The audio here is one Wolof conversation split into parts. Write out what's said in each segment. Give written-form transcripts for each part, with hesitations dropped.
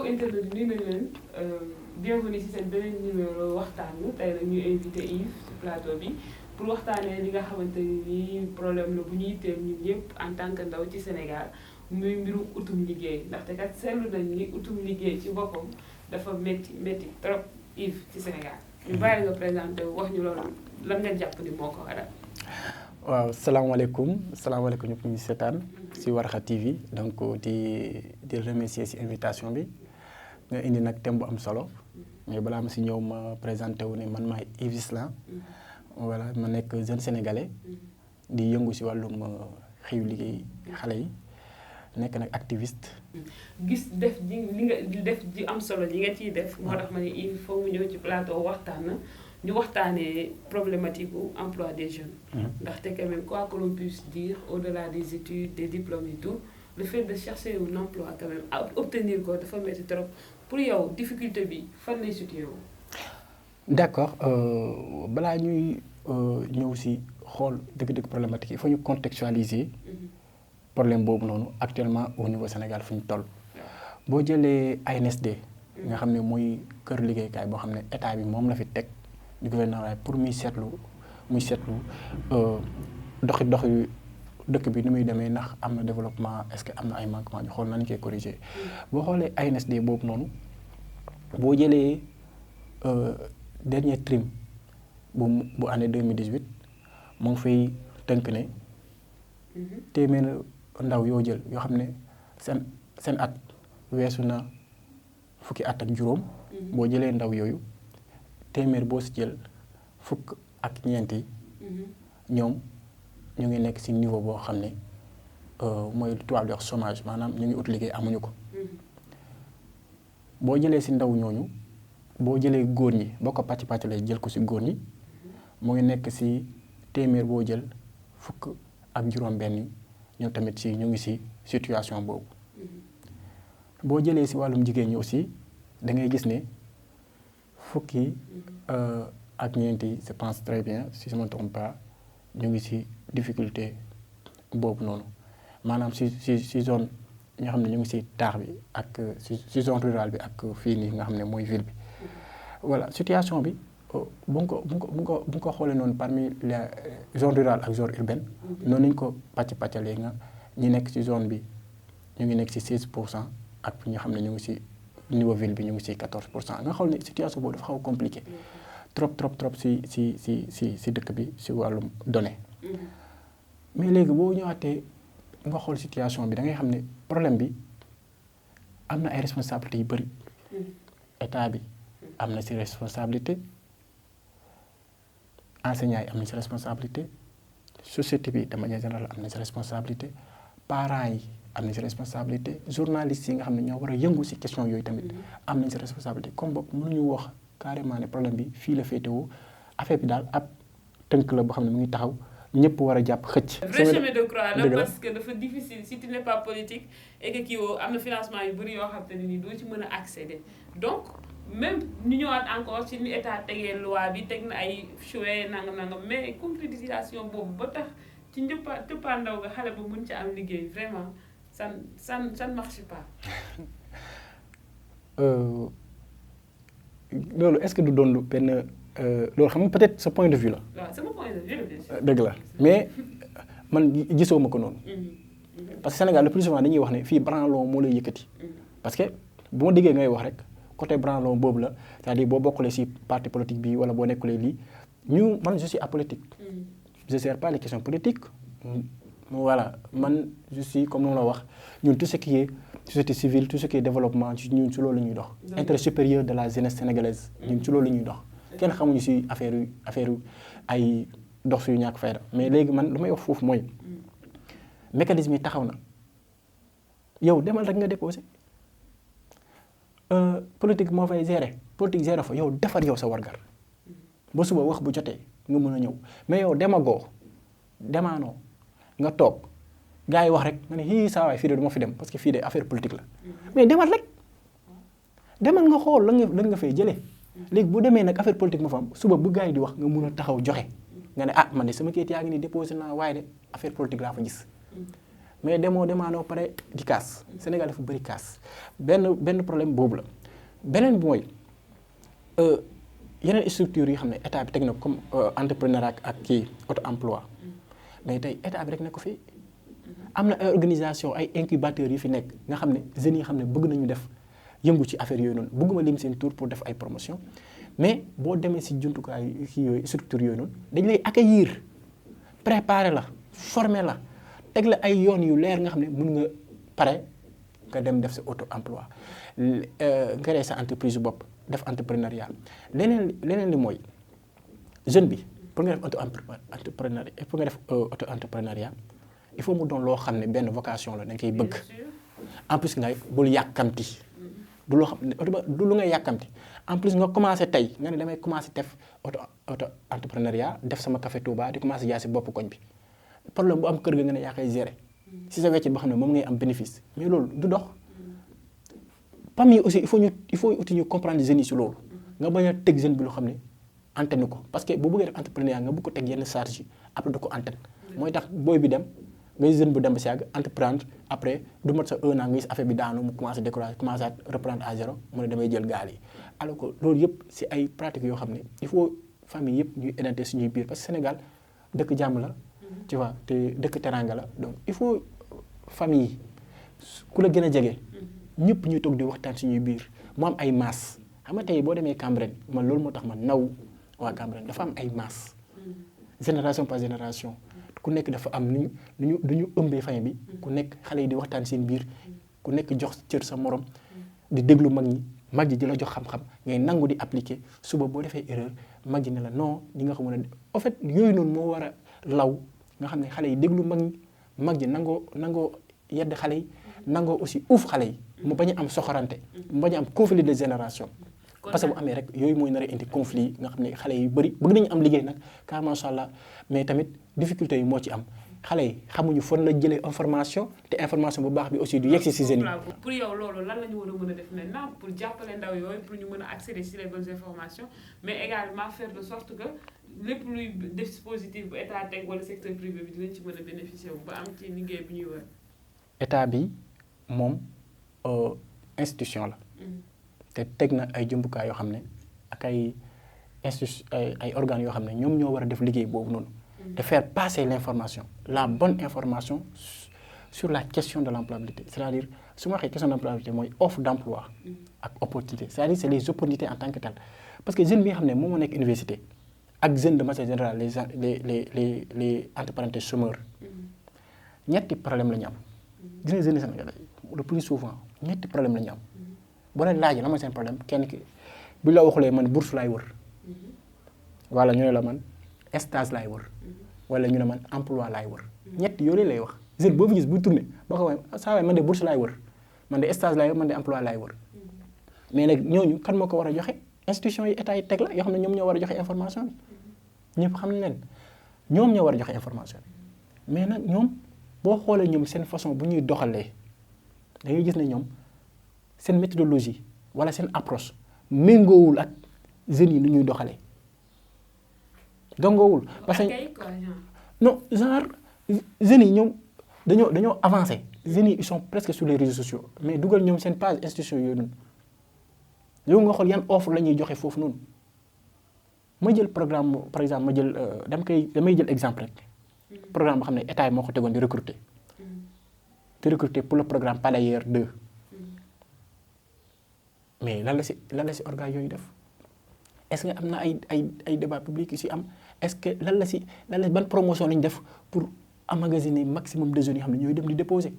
mbokk internet bi nuyu nañ leen bienvenue ci seen beneen numéro waxtaan wi tey nag ñuy invité Yves ci plateau bi pour waxtaanee li nga xamante ni problème la bu ñuy yitteel ñun ñëpp en tant que ndaw ci Sénégal muy mbirum utum liggéey ndaxte kat seetlu nañ ni utum liggéey ci boppam dafa métti trop Yves ci Sénégal. ñu bàyyi nga présenté wax ñu loolu lan nga jàpp ni moo ko waral. waaw salaamaaleykum ñëpp ñu seetaan si Warkha TV donc di remercier si invitation bi nga indi nag thème bu am solo mais balaa ma si ñëw ma présenté wu ne man maay Yves Islam voilà ma nekk jeune sénégalais di yëngu si wàllum xëyu liggéey xale yi nekk nag activiste. gis def ji li nga def ji am solo ji nga ciy def. moo tax ma ne il faut mu ñëw ci plateau waxtaan na. ñu waxtaanee problématique bu emploi des jeunes. ndaxte quand même quoi que l'on puisse dire au-delà des études des diplômes et tout le fait de chercher un emploi quand même obtenir ko dafa métti trop pour yow difficulté bi fan lay situé wu. d'accord balaa ñuy ñëw si xool dëgg-dëgg problématique il faut ñu contextualiser problème boobu noonu actuellement au niveau Sénégal fu ñu toll. boo jëlee ANSD. nga xam ne mooy kër liggéeykaay boo xam ne état bi moom la fi teg. du gouvernement pour muy seetlu doxi dëkk bi ni muy demee ndax am na développement est-ce que am na ay manquements ñu xool nañu koy corriger boo xoolee ANSD boobu noonu boo jëlee dernier trim bu année 2018 moo ngi fay tënk ne téeméer ndaw yoo jël yoo xam ne seen at weesu na fukki at ak juróom boo jëlee ndaw yooyu téeméer boo si jël fukk ak ñeenti ñoom ñu ngi nekk si niveau boo xam ne mooy tubaab di wax chômage maanaam ñu ngi ut liggéey amuñu ko boo jëlee si ndaw ñooñu boo jëlee góor ñi boo ko pàcc lay jël ko si góor ñi mu ngi nekk si téeméer boo jël fukk ak juróom-benn ñoom tamit si ñu ngi si situation boobu boo jëlee si wàllum jigéen ñi aussi da ngay gis ne fukki ak ñeenti je pense très bien si je ne me trompe pas ñu ngi ci difficulté boobu noonu maanaam ci zone yi nga xam ne ñu ngi ci taax bi ak ci zone rurale bi ak fii nii nga xam ne mooy ville bi voilà situation bi bu nga ko xoolee noonu parmi les zone rurale ak zone urbaine noonu nañu ko pàccalee nga ñi nekk ci zone bi ñu ngi nekk ci 16% ak ñi nga xam ne ñu ngi ci niveau ville bi ñu ngi ci 14% nga xool ne situation boobu dafa xaw a compliqué trop ci dëkk bi ci wàllum données mais léegi boo ñëwaatee nga xool situation bi da ngay xam ne problème bi am na ay responsabilités yu bëri état bi am na ci responsabilité enseignants yi am na ci responsabilité société bi de manière générale am na ci responsabilité parents yi am nañ ci responsabilité journalistes yi nga xam ne ñoo war a yëngu ci question yooyu tamit am nañ ci responsabilité comme boog mënuñu wax carrément ne problème bi fii la féetewoo affaire bi daal ab tënk la boo xam ne mu ngi taxaw ñëpp war a jàpp xëcc. vrai chemin de croix la parce que dafa difficile si tu n'es pas politique et que kii woo am na financement yu bëri yoo xam te ne nii doo ci mën a accéder donc même ñu ñëwaat encore ci ni état tegee loi bi teg na ay choix nangam mais concrétisation boobu ba tax ci njëppaandaw ga xale ba mën ci am liggéey vraiment. ça ne marche pas. loolu est-ce que du doon benn loolu xam nga peut-être sa point de vue la. waaw sama point de vue la. dëgg la mais man gisoo ma ko noonu. parce que Sénégal le plus souvent dañuy wax ne fii branlon moo lay yëkkati. parce que bu ma déggee ngay wax rek côté branlon boobu la c'est-à-dire boo bokkulee ci parti politique bi wala boo nekkulee lii man je suis apolitique. je gère pas les questions politiques. voilà man je suis comme noonu la wax ñun tout ce qui est société civile tout ce qui est développement ñun ci loolu la ñuy dox. intérêt supérieur de la jeunesse sénégalaise ñun ci loolu la ñuy dox. kenn xamuñu ci affaire ay dox suyu ñàkk fayda mais léegi man lu may wax foofu mooy mécanisme yi taxaw na yow demal rek nga déposé politique moo fay gérer politique gérer fa yow defar yow sa wargar ba suba wax bu jotee nga mën a ñëw mais yow demaanoo nga toog gars yi wax rek nga ne hii saa waay fii de du ma fi dem parce que fii de affaire politique la mais demal nga xool lan nga fay jëlee léegi bu demee nag affaire politique ma fa am suba bu gars yi di wax nga mun a taxaw joxe nga ne man de sama kayit yaa ngi nii déposé naa waaye de affaire politique laa fa gis mais demaanoo pare di kaas Sénégal dafa bëri kaas benn problème boobu la beneen bi mooy yeneen structures yi xam ne état bi teg na comme entrepreneuriat ak kii auto emploi mais tey état bi rek ne ko fi am na ay organisation ay incubateurs yi fi nekk nga xam ne jeunes yi xam ne bëgg nañu def yëngu ci affaire yooyu noonu bëgguma lim seen tour pour def ay promotion mais boo demee si jumtukaay kii yooyu structure yooyu noonu dañ lay accueillir préparer la former la teg la ay yoon yu leer nga xam ne mun nga pare nga dem def sa auto emploi créer sa entreprise bopp def entrepreneuriat leneen li mooy jeune bi pour nga def auto entrepreneuriat il faut mu doon loo xam ne benn vocation la da nga koy bëgg en plus nga bul yàkkamti du loo xam ne du lu nga yàkkamti en plus nga commencé tey nga ne damay commencé def auto entrepreneuriat def sama café Touba di commencé jaay si bopp koñ bi problème bu am kër ga nga ne yaa koy gérer si sa weccit boo xam ne moom ngay am bénéfice mais loolu du dox PAM yi aussi il faut uti ñu comprendre jeunes yi si loolu nga bañ a teg jeune bi loo xam ne antenne ko parce que bu bëggee def entrepreneuriat nga bëgg ko teg yenn charge yi après da ko antenne mooy tax booy bi dem ngay jeune bu dem ba si yàgg entreprendre après du mat sa 1 an nga gis affaire bi daanu mu commencé décourager commencé à reprendre à zéro mu ne damay jël gaal yi alors que loolu yëpp si ay pratiques yoo xam ne il faut famille yëpp ñuy identité suñuy biir parce que Sénégal dëkk jàmm la tu vois te dëkk teranga la donc il faut famille yi ku la gën a jege ñëpp ñuy toog di waxtaan suñuy biir mu am ay masse xam nga tey boo demee Cambérène man loolu moo tax ma naw waa Cambérène dafa am ay masse génération par génération ku nekk dafa am nu ñu ëmbee famille bi ku nekk xale yi di waxtaan seen biir ku nekk jox cër sa morom di déglu mag ji di la jox xam-xam ngay nangu di appliquer suba boo defee erreur mag ji ne la non ñi nga xam ne en fait yooyu noonu moo war a law nga xam ne xale yi déglu mag ji nangoo yedd xale yi nangoo aussi uuf xale yi mu bañ a am soxorante mu bañ a am conflit de génération parce que bu amee rek yooyu mooy nar a indi conflit nga xam ne xale yu bëri bëgg nañu am liggéey nag car macha allah mais tamit difficulté yi moo ci am xale yi xamuñu fan la jëlee information te information bu baax bi aussi du yegsi si jeunes yi. pour yow loolu lan la ñu war a mën a def maintenant pour jàppale ndaw yooyu pour ñu mën a accéder si les bonnes informations mais également faire de sorte que lépp luy dispositif bu état teg wala secteur privé bi dinañ ci mën a bénéficier wu ba am ci liggéey bi ñuy wër. état bi moom institution la. te teg na ay jumtukaay yoo xam ne ak ay organes yoo xam ne ñoom ñoo war a def liggéey boobu noonu. de faire passer l'information la bonne information sur la question de l'employabilité c'est-à-dire su ma waxee question de l'employabilité mooy offre d'emploi ak opportunité c'est-à-dire c'est les opportunités en tant que telles parce que jeune bi nga xam ne moom moo nekk université ak jeune de manière générale les entre parenthèses chômeurs ñetti problème la ñu am gis nga jeunes Sénégalais le plus souvent ñetti problème la ñu am boo leen laajee la mooy seen problème kenn ki bu la waxulee man bourse laay wër wala ñu ne la man stage laay wër wala ñu ne man emploi laay wër ñett yooyu lay wax jeune boo fi gis bu tourné boo ko waxee saa waay man de bourse laay wër man de stage laay wër man de emploi laay wër mais nag ñooñu kan moo ko war a joxe institution yi état yi teg la yoo xam ne ñoom ñoo war a joxe information bi ñëpp xam ne leen ñoom ñoo war a joxe information bi mais nag ñoom boo xoolee ñoom seen façon bu ñuy doxalee da ngay gis ne ñoom seen méthodologie wala seen approche méngoowul ak jeunes yi nu ñuy doxalee dongoowul parce que non genre jeunes yi ñoom dañoo avancé jeunes yi ils sont presque sur les réseaux sociaux mais dugal ñoom seen page institution yooyu noonu yow nga xool yan offre la ñuy joxe foofu noonu ma jël programme par exemple ma jël damay jël exemple rek programme boo xam ne état yi moo ko tegoon di recruter pour le programme Palayer 2 mais lan la si organes yooyu def est-ce que am na ay débat public yu si am est-ce que lan la ban promotion lañu def pour emmagasiner maximum de jeunes yoo xam ne ñooy dem di déposer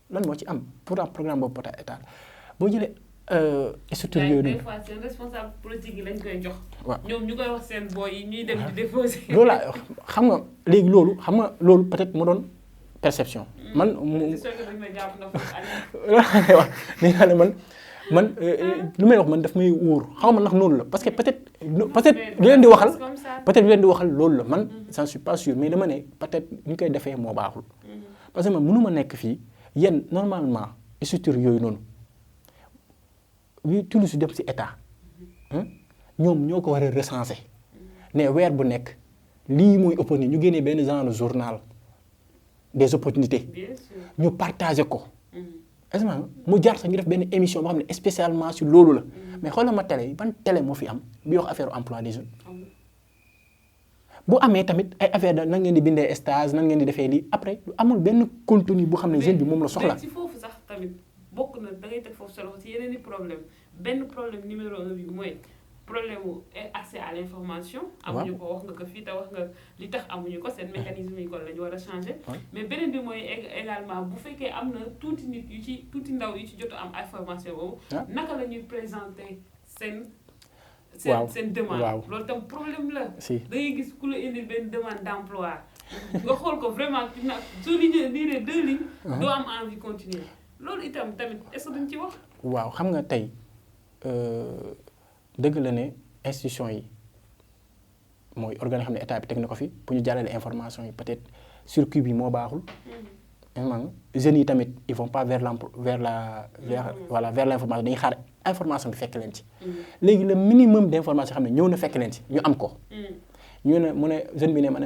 lan moo ci am pourtant programme boobu pota état boo jëlee structure yooyu des fois seen responsable politique yi lañ koy jox. waaw ñoom ñu koy wax seen boy yi ñuy dem di déposer. loolu laa xam nga léegi loolu peut-être mu doon perception. man c'est sûr que dañ may jàpp na foofu wax nee naa ne man lu may wax man daf may wóor xaw ma ndax noonu la parce que peut-être lu leen di waxal loolu la man j'en suis pas sûr mais dama ne peut-être ñu koy defee moo baaxul parce que man mënu ma nekk fii yéen normalement structure yooyu noonu wi tullu si dem si état ñoom ñoo ko war a recenser ne weer bu nekk lii mooy opportunité ñu génnee benn genre journal des opportunités bien sûr. ñu partager ko est-ce que mu jar sax ñu def benn émission boo xam ne spécialement sur loolu la mais xoolal ma télé yi ban télé moo fi am bi wax affaire emploi des jeunes bu amee tamit ay affaire da nan ngeen di bindee stage nan ngeen di defee lii après amul benn contenu bu xam ne jeune bi moom la soxla. mais si foofu sax tamit bokk na da ngay teg foofu sa loxo si yeneen i problème benn problème numéro 1 bi mooy problème mu accès à l'information. amuñu ko wax nga ko fii te wax nga li tax amuñu ko seen mécanisme yi kon la ñu war a changer. mais beneen bi mooy également bu fekkee am na tuuti nit yu ci tuuti ndaw yu ci jot am information boobu. naka la ñuy présenter seen. seen demande loolu tam problème la. si da ngay gis ku la indil benn demande d'emploi nga xool ko vraiment soo liggéey lii 2 lignes. doo am envie continuer loolu itam tamit est-ce que duñ ci wax. waaw xam nga tey dëgg la ne institution yi mooy organe xam ne état bi teg na ko fi pour ñu jàllale information yi peut-être circuit bi moo baaxul. jeunes yi tamit ils vont pas vers l'information dañuy xaar information bi fekk leen ci. léegi le minimum d'information xam ne ñëw na fekk leen ci ñu am ko. ñu ne mu ne jeune bi ne ma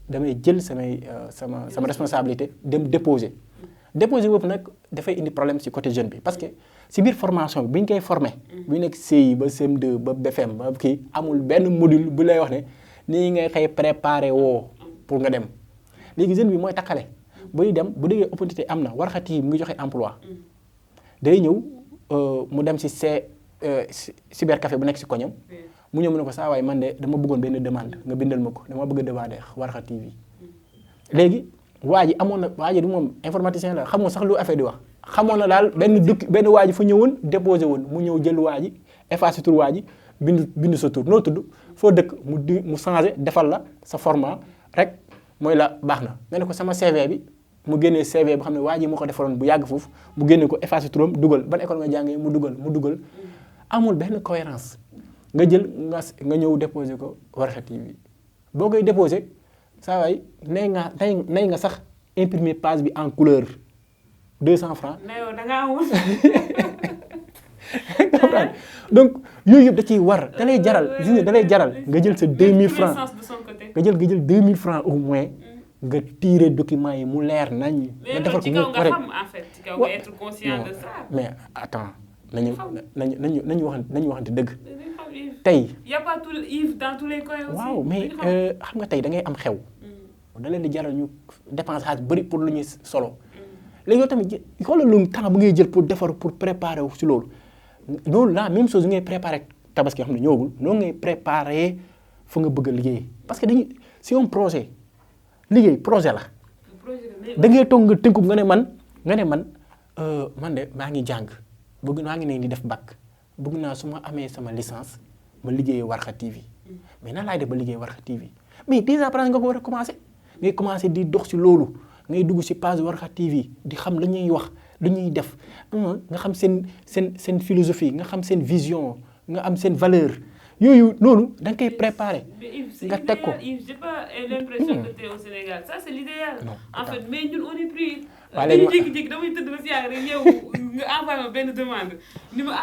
damay jël sama responsabilité dem déposer. déposer boobu nag dafay indi problème ci côté jeune bi parce que ci biir formation bi bu ñu koy formé. bu ñu nekk CI ba CM2 ba BFM ba kii amul benn module bu lay wax ne nii ngay xëy préparer woo pour nga dem léegi jeune bi mooy takkale. buy dem bu déggee opportunité am na Warkha TV mu ngi joxe emploi day ñëw mu dem ci cybercafé bu nekk ci koñam mu ñëw mu ne ko saa waay man de dama bëggoon benn demande nga bindal ma ko dama bëgg a demander Warkha TV léegi waa ji du moom informaticien la xamoo sax lu affaire di wax xamoon na daal benn waa ji fa ñëwoon déposé woon mu ñëw jël waa ji effacé tur waa ji bindu sa tur noo tudd foo dëkk mu changé defal la sa format rek mooy la baax na nga ne ko sama CV bi mu génnee CV boo xam ne waa ji moo ko defaloon bu yàgg foofu mu génne ko effacé turam dugal ban école nga jàngee mu dugal amul benn cohérence nga jël nga ñëw déposé ko Warkha TV boo koy déposé saa waay nay nga sax imprimer page bi en couleur 200 francs. nayoo da ngaa amul. donc yooyu yëpp da ciy war da lay jaral nga jël sa 2000 francs nga jël 2000 francs au moins. nga tirer document yi mu leer nañ. nga defar ko mu nga xam en fait ci kaw nga être conscient de ça. mais attends nañu waxante dëgg. tey y a pas tout Yves dans tous les coins aussi. waaw mais xam nga tey da ngay am xew. da leen di jaral ñu dépense xaalis bari pour lu ñuy solo. léegi yow tamit xoolal lu temps bu ngay jël pour defar pour préparer wu si loolu loolu la même chose ngay préparer tabaski yoo xam ne ñëwagul noonu ngay préparer fu nga bëgg a liggéey parce que dañuy c'est un projet. liggéey projet la da ngay toog nga tënku nga ne man de maa ngi jàng maa ngi ne di def bac bëgg naa su ma amee sama licence ma liggéeyee Warkha TV mais nan laay def ba liggéey Warkha TV mais déjà par nga ko war a commencer ngay commencer di dox ci loolu ngay dugg ci page Warkha TV di xam la ñuy wax lu ñuy def nga xam seen philosophie nga xam seen vision nga am seen valeur yooyu noonu da nga koy préparer. nga teg ko Yves, j'ai pas l'impression que t'es au Sénégal ça c'est l'idéal. En fait mais ñun on est pris. waaw léegi dañuy jékki-jékki damay tëdd ba si yàgg rek yow nga envoyé ma benn demande ni ma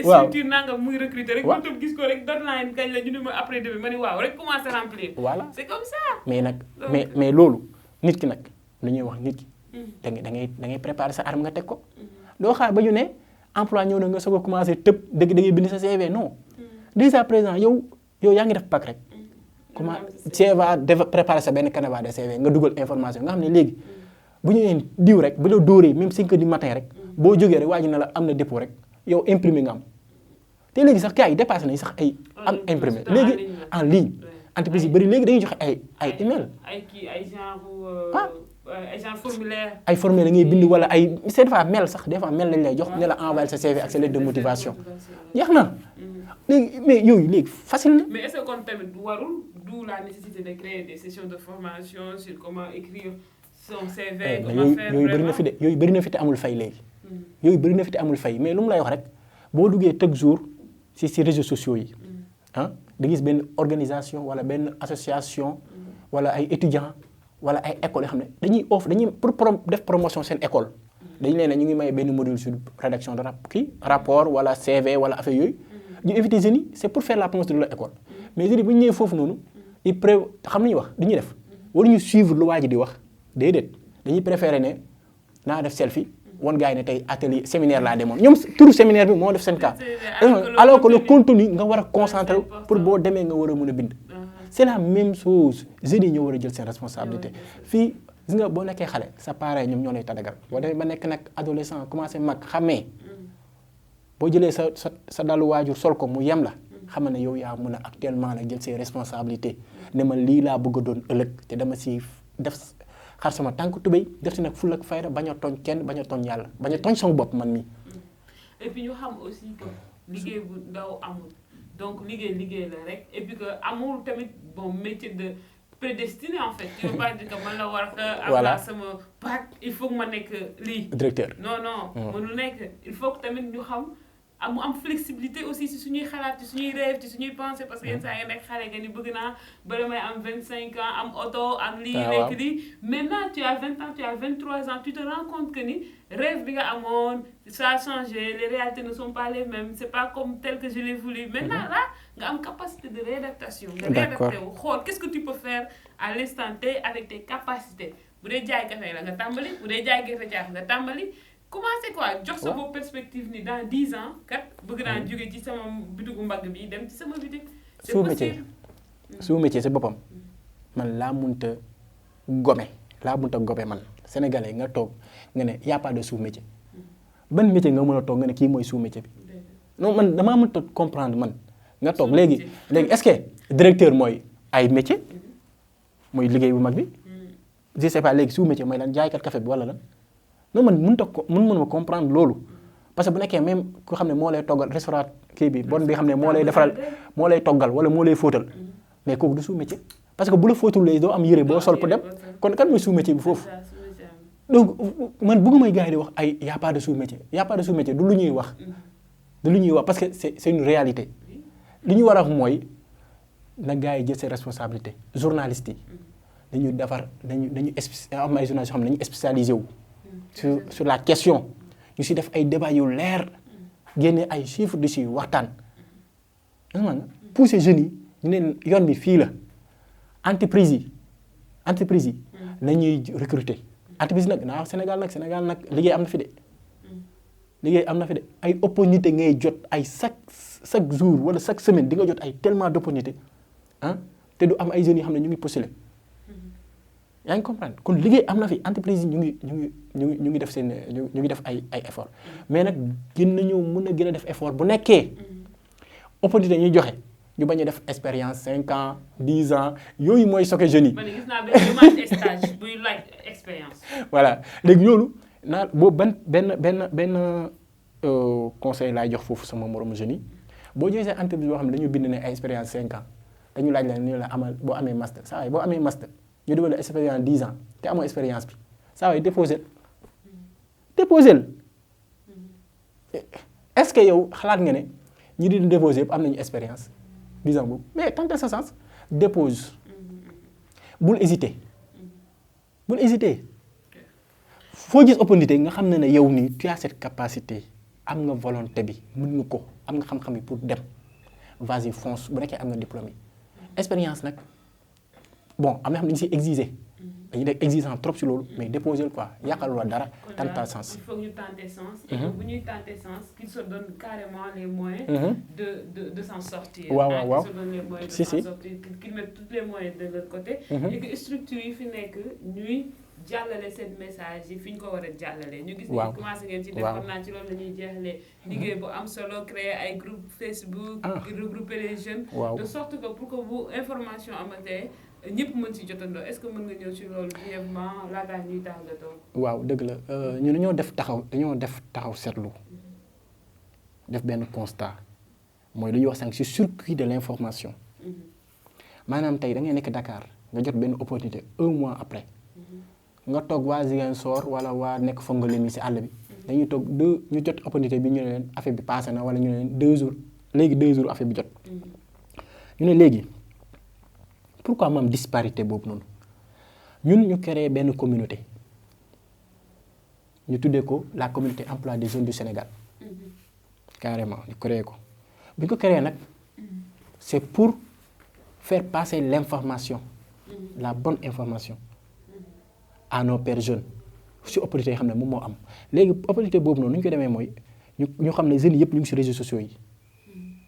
structure nangam muy recruter rek. waaw ma toog gis ko rek deadline kañ la ñu ne ma après demain ma ni waaw rek commencer remplir. voilà c'est comme ça. mais nag mais loolu nit ki nag lu ñuy wax nit ki. da ngay préparer sa arme nga teg ko. doo xaar ba ñu ne emploi ñëw na nga soog a commencer tëb da ngay bind sa CV non. déjà présent yow yaa ngi def bac rek comment CV préparer sa benn canevas de CV nga dugal information nga xam ne léegi bu ñu nee diw rek bu la dóoree même 5 heures du matin rek boo jógee rek waa ji na la am na dépôt rek yow imprimé nga am te léegi sax gars yi dépassé nañ sax ay am imprimé léegi en ligne entreprise yi bëri léegi dañuy joxe ay email ay genre formulaire. ay formulaire ngay bind wala ay c'est des fois mail sax des fois mail lañ lay jox ne la envoyer sa CV ak sa lettre de motivation jeex na. léegi mais yooyu léegi facile na. mais est-ce que kon tamit warul d'où la nécessité de créer des sessions de formation sur comment écrire son CV. comment faire yooyu bëri na fi de yooyu bëri na fi te amul fay léegi. yooyu bëri na fi te amul fay mais lu mu lay wax rek boo duggee chaque jour ci réseaux sociaux yi. da gis benn organisation wala benn association wala ay étudiants wala ay écoles yoo xam ne dañuy pour def promotion seen école. dañu leen ne ñu ngi may benn module sur rédaction de rapport wala CV wala affaire yooyu. ñu invité jeunes yi c'est pour faire la promotion de leur école mais jeunes yi bu ñu ñëwee foofu noonu xam nañu wax li ñuy def waruñu suivre lu waa ji di wax déedéet dañuy préférer ne naa def selfie wan gars yi ne tey atelier séminaire laa demoon ñoom turu séminaire bi moo def seen cas alors que le contenu nga war a concentrer pour boo demee nga war a mën a bind c'est la même chose jeunes yi ñoo war a jël seen responsabilité fii gis nga boo nekkee xale sa parents ñoom ñoo lay tàggat boo demee ba nekk nag adolescent commencé mag xamee boo jëlee sa dalu waajur sol ko mu yem la xam ne yow yaa mën a actuellement la jël ses responsabilités ne ma lii laa bëgg a doon ëllëg te dama si def xar sama tànk tubéy def si nag ful ak fayda bañ a tooñ kenn bañ a tooñ yàlla bañ a tooñ sama bopp man mii. et puis ñu xam aussi que liggéey bu ndaw amul donc liggéey la rek et puis que amul tamit bon métier de prédestiné en fait tu veux pas dire que man la war a avoir sama bac il faut que ma nekk lii directeur non mënu nekk il faut que tamit ñu xam mu am flexibilité aussi si suñuy xalaat ci suñuy rêve ci suñuy pensée parce que yenn saa nga nekk xale nga ni bëgg naa ba damay am 25 ans am auto am lii nekk lii maintenant tu as 20 ans tu as 23 ans tu te rends compte que ni rêve bi nga amoon ça a changé les réalités ne sont pas les mêmes c'est pas comme tel que je l'ai voulu maintenant là nga am capacité de réadaptation nga réadapté wu xool qu'est-ce que tu peux faire à l'instant T avec tes capacités bu dee jaay café la nga tàmbali bu dee jaay gerte caaf nga tàmbali commencé quoi jox sa bopp perspective ni dans 10 ans kat bëgg naa jóge ci sama bitigu mbagg bi dem ci sama bitig c'est possible sous métier si boppam man laa munta gome man sénégalais nga toog nga ne y a pas de sous métier ban métier nga mën a toog nga ne kii mooy sous métier bi non man damaa mënta comprendre man nga toog léegi est-ce que directeur mooy ay métier mooy liggéey bu mag bi je sais pas léegi sous métier mooy lan jaaykat café bi wala lan non man mënuma comprendre loolu parce que bu nekkee même ku xam ne moo lay toggal restaurant kii bi bon bi xam ne moo lay defaral moo lay toggal wala moo lay fóotal mais kooku du sous métier parce que bu la fóotul lay doo am yére boo sol pour dem kon kan mooy sous métier bi foofu donc man bëggumay gars yi di wax ay y a pas de sous métier du lu ñuy wax parce que c'est une réalité li ñu war a wax mooy na gars yi jël seen responsabilité journalistes yi dañu defar dañu am ay journalistes yoo xam ne dañu spécialisé wu sur la question ñu si def ay débat yu leer génne ay chiffres di si waxtaan pousser jeunes yi ñu ne yoon bi fii la entreprise yi la ñuy recruter entreprise nag naa Sénégal nag liggéey am na fi de ay opportunité ngay jot ay chaque jour wala chaque semaine di nga jot ay tellement d'opportunité te du am ay jeunes yoo xam ne ñu ngi postuler yaa ngi comprendre kon liggéey am na fi entreprise yi ñu ngi def seen ñu ngi def ay effort mais nag gën nañoo mën a gën a def effort bu nekkee opportunité ñuy joxe ñu bañ a def expérience 5 ans 10 ans yooyu mooy sokke jeunes yi. man gis naa benn demande stage buy laaj expérience. voilà léegi loolu boobu benn conseil laay jox foofu sama moromu jeunes yi boo jëlee seen entreprise boo xam ne dañu bind ne ay expérience 5 ans dañu laaj la ni la amal boo amee master saa waay boo amee master. ñu defal la expérience 10 ans te amoo expérience bi saa waay déposé est-ce que yow xalaat nga ne ñi di déposé yëpp am nañu expérience 10 ans boobu mais tenter sa chance dépose bul hésiter foo gis opportunité nga xam ne yow nii tu as cette capacité am nga volonté bi mën nga ko am nga xam-xam yi pour dem vas-y fonce bu nekkee am nga diplôme yi expérience nag. bon am na xam ne dañu siy exiger dañuy def exigeant trop si loolu mais déposer quoi yàqalul la dara tenter sens. il faut ñu tenter sens. et bu ñuy tenter sens qu'il se donne carrément les moyens. de s'en sortir. waaw qu'il se donne les moyens de s'en sortir qu'ils mettent tous les moyens de leur côté. et que structure yi fi nekk ñuy jàllale seen message yi fi ñu ko war a jàllale. ñu gis ne commencé ngeen ci def xam naa ci loolu la ñuy jeexalee. liggéey bu am solo créer ay groupe Facebook. regrouper les jeunes. de sorte que pour que bu information amatee. ñëpp mën ci jotandoo est-ce que mën nga ñëw ci loolu brièvement laataa ñuy tàggatoo. waaw dëgg la ñu dañoo def taxaw seetlu def benn constat mooy lu ñuy wax sànq ci circuit de l'information maanaam tey da ngay nekk Dakar nga jot benn opportunité 1 mois après nga toog waa Ziguinchor wala waa nekk Fongolimbi ci àll bi dañuy toog ñu jot opportunité bi ñu ne leen affaire bi passé na wala ñu ne leen 2 jours léegi 2 jours affaire bi jot ñu ne léegi. pourquoi mu am disparité boobu noonu ñun ñu créé benn communauté ñu tuddee ko la communauté emploi des jeunes du Sénégal carrément ñu créé ko bi ñu ko créé nag c'est pour faire passer l'information la bonne information à nos pères jeunes si opportunité yi xam ne moom moo am léegi opportunité boobu noonu nu ñu ko demee mooy ñu xam ne jeunes yëpp ñu ngi si réseaux sociaux yi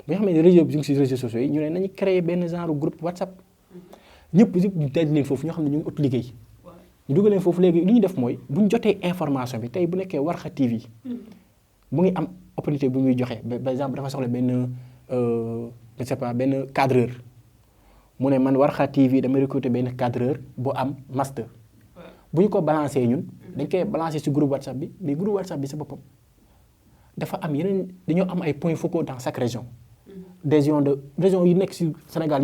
bu ñu xam ne réseau bi ñu ngi si réseaux sociaux yi ñu ne nañu créer benn genre groupe WhatsApp ñëpp ñu daj leen foofu ñoo xam ne ñu ngi ut liggéey ñu dugal leen foofu léegi li ñu def mooy bu ñu jotee information bi tey bu nekkee Warkha TV mu ngi am opportunité bu muy joxe par exemple dafa soxla benn je sais pas benn cadreur mu ne man Warkha TV dama recruter benn cadreur bu am master bu ñu ko balancé ñun dañ koy balancé si groupe WhatsApp bi mais groupe WhatsApp bi sa boppam dafa am yeneen dañoo am ay points focaux dans chaque région région yi nekk si Sénégal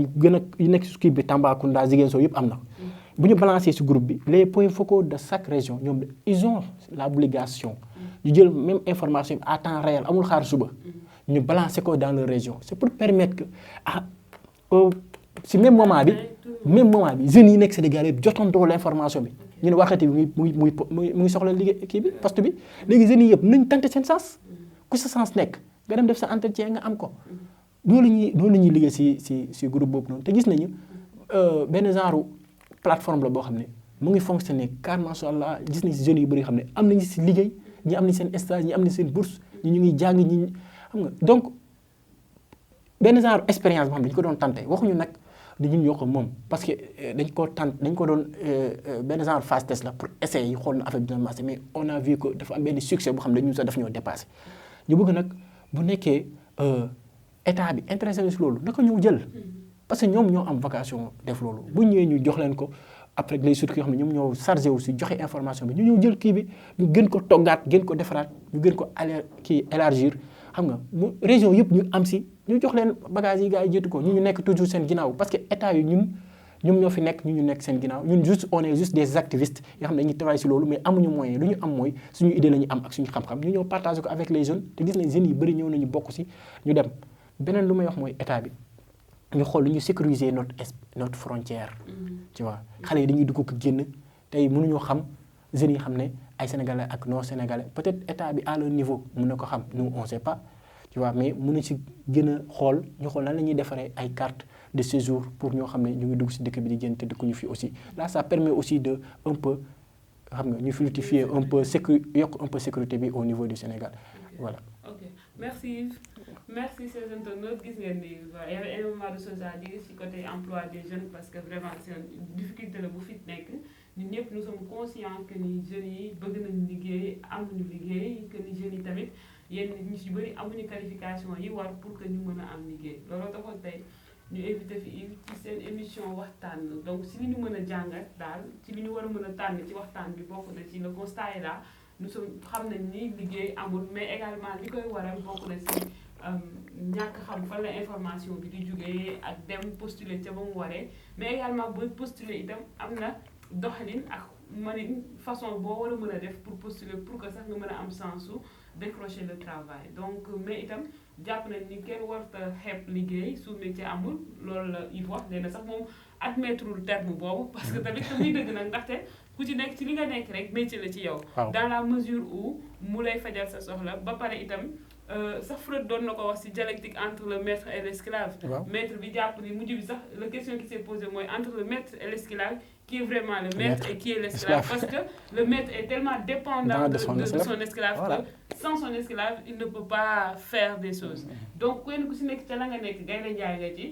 yi nekk si kii bi Tambacounda Ziguinchor yëpp am na bu ñu balancé si groupe bi les points focaux de chaque région ñoom ils ont l'obligation ñu jël même information à temps réel amul xaar suba ñu balancé ko dans leur région c'est pour permettre que si même moment bi jeunes yi nekk Sénégal yëpp jotandoo l'information bi ñu ne Warkha TV mu ngi soxla liggéey kii bi poste bi léegi jeunes yi yëpp nañ tenter seen sens ku sa sens nekk nga dem def sa entretien nga am ko loolu la ñuy liggéey si groupe boobu noonu te gis nañu benn genre plateforme la boo xam ne mu ngi fonctionner car macha allah gis nañ si jeunes yu bëri xam ne am nañu si liggéey ñi am nañ seen stage ñi am nañ seen bourse ñi ñu ngi jàng ñi xam nga donc benn genre expérience boo xam ne dañu ko doon tenter waxuñu nag ñun ñoo ko moom parce que dañ ko doon benn genre phase test la pour essayer yi xool na affaire bi dina marché mais on a vu que dafa am benn succès boo xam ne ñun sax daf ñoo dépassé ñu bëgg nag bu nekkee état bi intéressé na si loolu naka ñëw jël parce que ñoom ñoo am vocation def loolu bu ñëwee ñu jox leen ko après les surtout yoo xam ne ñoom ñoo chargé aussi joxe information bi ñu ñëw jël kii bi ñu gën ko toggaat gën ko defaraat ñu gën ko élargir xam nga mu région yëpp ñu am si ñu jox leen bagage yi gars yi jiitu ko ñu nekk toujours seen ginnaaw parce que état yi ñoom ñoo fi nekk ñu nekk seen ginnaaw ñun juste on est juste des activistes yoo xam ne dañuy travailler si loolu mais amuñu moyen lu ñu am mooy suñu idée la ñu am ak suñu xam-xam ñu ñëw partager ko avec les jeunes te gis nañ jeunes yi bëri ñëw nañu bokk si ñu dem beneen lu may wax mooy état bi ñu xool lu ñu sécuriser notre frontière tu vois xale yi dañuy dugg ko génn tey mënuñoo xam jeunes yi xam ne ay sénégalais ak non sénégalais peut-être état bi à leur niveau mën na ko xam nous on sait pas tu vois mais mën na si gën a xool ñu xool nan la ñuy defaree ay carte de séjour pour ñoo xam ne ñu ngi dugg si dëkk bi di génn te dëkkuñu fi aussi là ça permet aussi de un peu xam nga ñu fluidifier un peu yokk un peu sécurité bi au niveau du Sénégal voilà. Ok merci chers internautes gis ngeen ni y avait énormément de choses à dire ci côté emploi des jeunes parce que vraiment c'est une difficulté la bu fit nekk ñun ñëpp nous sommes conscients que ni jeunes yi bëgg nañu liggéey amuñu liggéey que ni jeunes yi tamit yenn ñu ci bëri amuñu qualification yi war pour que ñu mën a am liggéey looloo taxoon tey ñu invité fi ci seen émission waxtaan donc si li ñu mën a jàngat daal ci li ñu war a mën a tànn ci waxtaan bi bokk na ci le constat est là nous sommes xam nañ ni liggéey amul mais également li koy waral bokk na ci ñàkk xam fan la information bi di jógee ak dem postuler ca ba mu waree mais également booy postuler itam am na doxalin ak manin façon boo war a mën a def pour postuler pour que sax nga mën a am chance su décrocher le travail donc mais itam jàpp nañ ni kenn warta xeeb liggéey su métier amul loolu la Yves wax nee na sax moom admettrul terme boobu parce que tamit muy dëgg nag ndaxte ku ci nekk ci li nga nekk rek métier la ci yow dans la mesure où mu lay fajal sa soxla ba pare itam sax Freud doon na ko wax ci dialectique entre le maître et l'esclave maître bi jàpp ni mujj bi sax la question qui s'est posée mooy entre le maître et l'esclave qui est vraiment le maître et qui est l'esclave parce que le maître est tellement dépendant de son esclave que sans son esclave il ne peut pas faire des choses donc kenn ku ci nekk ca la nga nekk gaynde njaay nga ci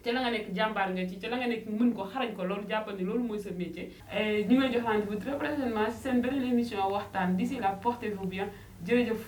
ca la nga nekk jàmbaar nga ci ca la nga nekk mën ko xarañ ko loolu jàppal ni loolu mooy sa métier ñu ngi lay jox rendez-vous très prochainement ci seen beneen émission waxtaan d'ici là portez-vous bien jërëjëf